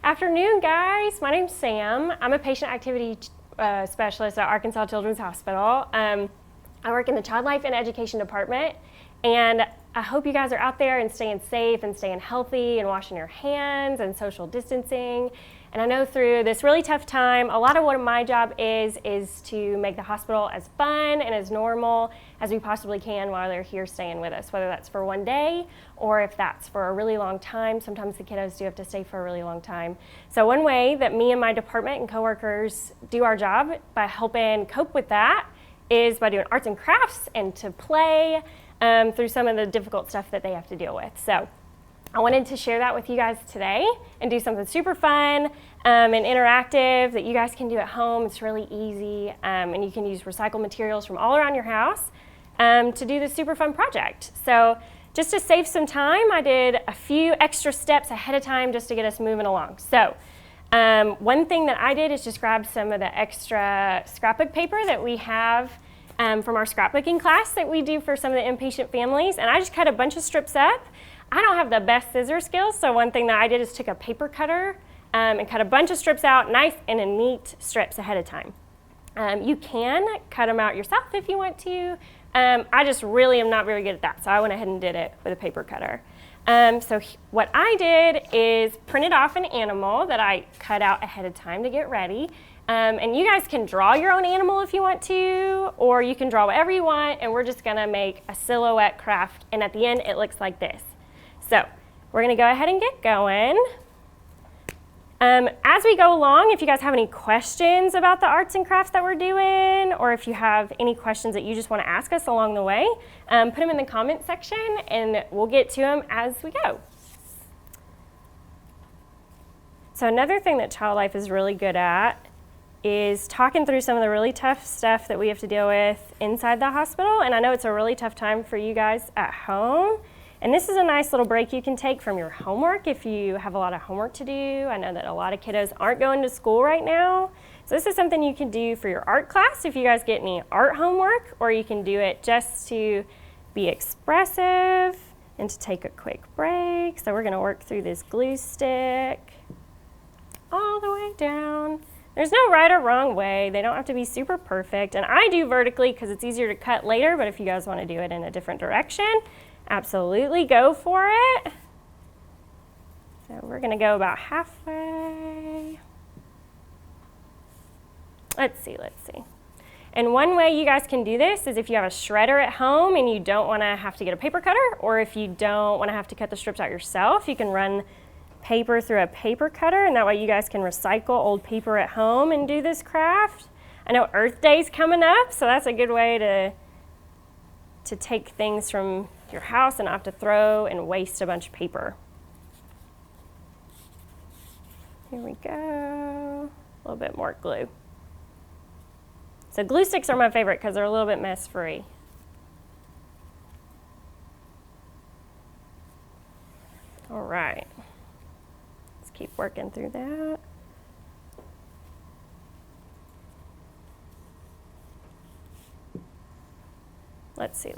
Afternoon, guys. My name's Sam. I'm a patient activity specialist at Arkansas Children's Hospital. I work in the Child Life and Education Department, and I hope you guys are out there and staying safe and staying healthy and washing your hands and social distancing. And I know through this really tough time, a lot of what my job is to make the hospital as fun and as normal as we possibly can while they're here staying with us, whether that's for one day or if that's for a really long time. Sometimes the kiddos do have to stay for a really long time. So one way that me and my department and coworkers do our job by helping cope with that is by doing arts and crafts and to play through some of the difficult stuff that they have to deal with. So I wanted to share that with you guys today and do something super fun and interactive that you guys can do at home. It's really easy, and you can use recycled materials from all around your house to do this super fun project. So just to save some time, I did a few extra steps ahead of time just to get us moving along. So one thing that I did is just grab some of the extra scrapbook paper that we have from our scrapbooking class that we do for some of the inpatient families, and I just cut a bunch of strips up. I don't have the best scissor skills, so one thing that I did is took a paper cutter and cut a bunch of strips out nice and in neat strips ahead of time. You can cut them out yourself if you want to. I just really am not very good at that, so I went ahead and did it with a paper cutter. What I did is printed off an animal that I cut out ahead of time to get ready. And you guys can draw your own animal if you want to, or you can draw whatever you want, and we're just gonna make a silhouette craft, and at the end it looks like this. So we're gonna go ahead and get going. As we go along, if you guys have any questions about the arts and crafts that we're doing, or if you have any questions that you just want to ask us along the way, put them in the comment section and we'll get to them as we go. So another thing that Child Life is really good at is talking through some of the really tough stuff that we have to deal with inside the hospital. And I know it's a really tough time for you guys at home. And this is a nice little break you can take from your homework if you have a lot of homework to do. I know that a lot of kiddos aren't going to school right now. So this is something you can do for your art class if you guys get any art homework, or you can do it just to be expressive and to take a quick break. So we're gonna work through this glue stick all the way down. There's no right or wrong way. They don't have to be super perfect. And I do vertically because it's easier to cut later, but if you guys want to do it in a different direction, absolutely go for it. So we're going to go about halfway. Let's see. And one way you guys can do this is if you have a shredder at home and you don't want to have to get a paper cutter, or if you don't want to have to cut the strips out yourself, you can run paper through a paper cutter, and that way you guys can recycle old paper at home and do this craft. I know Earth Day's coming up, so that's a good way to take things from your house and not have to throw and waste a bunch of paper. Here we go. A little bit more glue. So glue sticks are my favorite because they're a little bit mess-free. All right. Keep working through that. Let's see.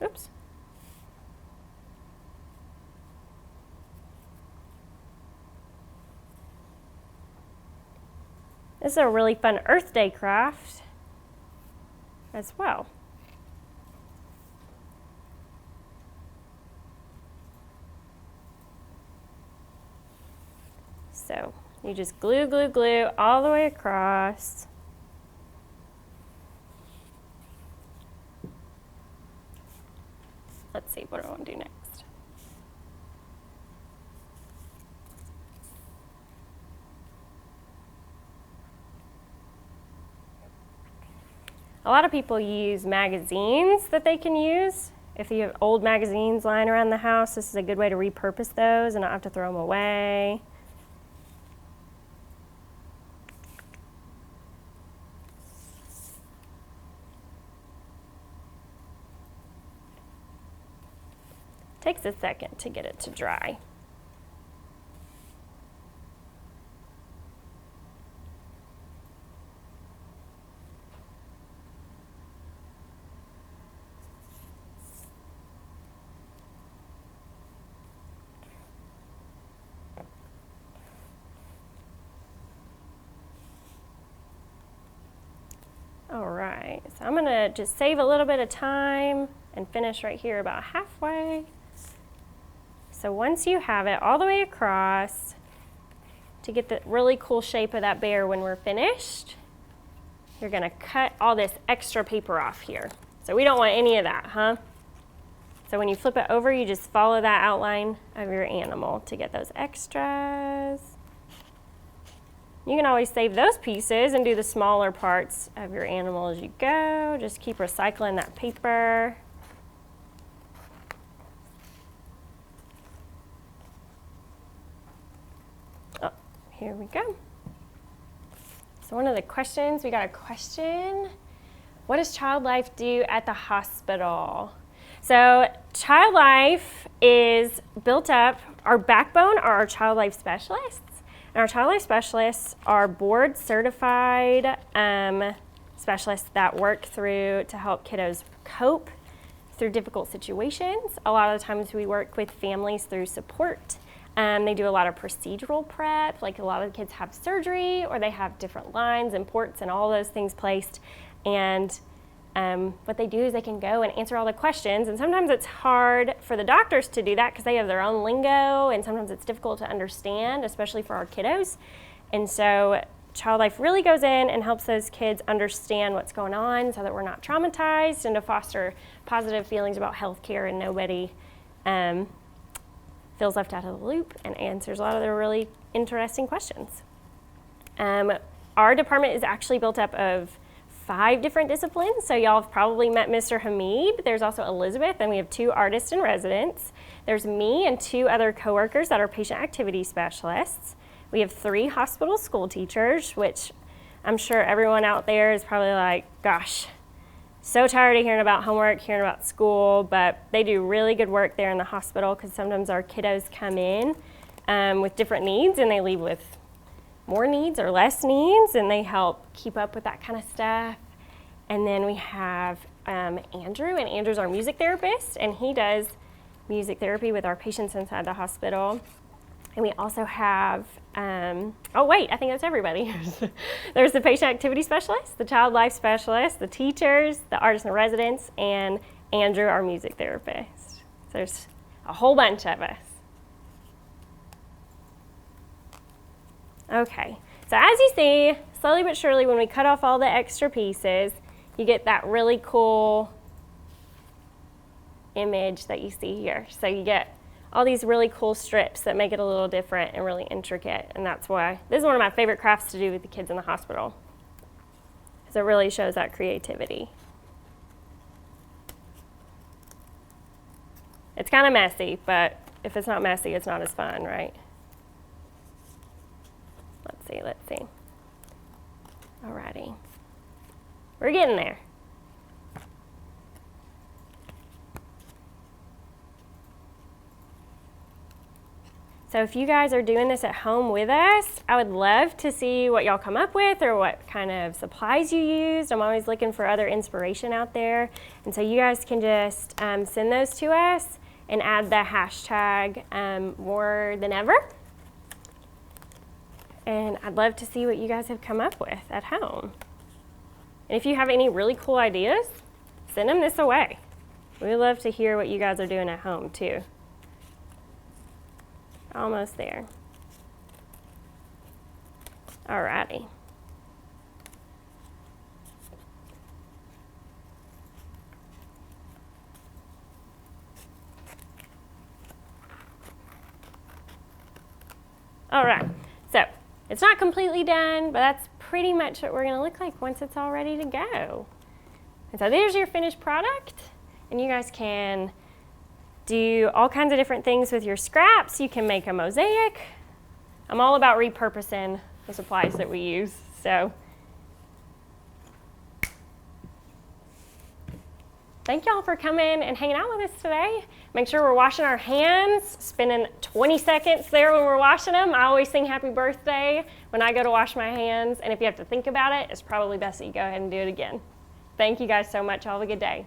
Oops. This is a really fun Earth Day craft as well. So you just glue all the way across. Let's see, what do I want to do next? A lot of people use magazines that they can use. If you have old magazines lying around the house, this is a good way to repurpose those and not have to throw them away. Takes a second to get it to dry. All right, so I'm gonna just save a little bit of time and finish right here about halfway. So once you have it all the way across, to get the really cool shape of that bear when we're finished, you're gonna cut all this extra paper off here. So we don't want any of that, huh? So when you flip it over, you just follow that outline of your animal to get those extras. You can always save those pieces and do the smaller parts of your animal as you go. Just keep recycling that paper. Oh, here we go. So one of the questions, we got a question. What does Child Life do at the hospital? So Child Life is built up, our backbone are our Child Life specialists. And our Child Life specialists are board certified specialists that work through to help kiddos cope through difficult situations. A lot of the times we work with families through support. They do a lot of procedural prep, like a lot of the kids have surgery or they have different lines and ports and all those things placed. And what they do is they can go and answer all the questions, and sometimes it's hard for the doctors to do that because they have their own lingo, and sometimes it's difficult to understand, especially for our kiddos. And so Child Life really goes in and helps those kids understand what's going on so that we're not traumatized, and to foster positive feelings about healthcare, and nobody feels left out of the loop, and answers a lot of their really interesting questions. Our department is actually built up of 5 different disciplines. So y'all have probably met Mr. Hamid. There's also Elizabeth, and we have 2 artists in residence. There's me and 2 other coworkers that are patient activity specialists. We have 3 hospital school teachers, which I'm sure everyone out there is probably like, gosh, so tired of hearing about homework, hearing about school, but they do really good work there in the hospital because sometimes our kiddos come in with different needs and they leave with more needs or less needs, and they help keep up with that kind of stuff. And then we have Andrew, and Andrew's our music therapist, and he does music therapy with our patients inside the hospital. And we also have, oh wait, I think that's everybody. There's the patient activity specialist, the Child Life specialist, the teachers, the artists in residence, and Andrew, our music therapist. So there's a whole bunch of us. Okay, so as you see, slowly but surely when we cut off all the extra pieces, you get that really cool image that you see here. So you get all these really cool strips that make it a little different and really intricate, and that's why this is one of my favorite crafts to do with the kids in the hospital, because it really shows that creativity. It's kind of messy, but if it's not messy, it's not as fun, right? Let's see. Alrighty. We're getting there. So if you guys are doing this at home with us, I would love to see what y'all come up with or what kind of supplies you used. I'm always looking for other inspiration out there. And so you guys can just send those to us and add the hashtag more than ever. And I'd love to see what you guys have come up with at home. And if you have any really cool ideas, send them this away. We love to hear what you guys are doing at home too. Almost there. Alrighty. All right, so it's not completely done, but that's pretty much what we're gonna look like once it's all ready to go. And so there's your finished product, and you guys can do all kinds of different things with your scraps. You can make a mosaic. I'm all about repurposing the supplies that we use, so. Thank y'all for coming and hanging out with us today. Make sure we're washing our hands, spending 20 seconds there when we're washing them. I always sing happy birthday when I go to wash my hands, and if you have to think about it, it's probably best that you go ahead and do it again. Thank you guys so much. Y'all have a good day.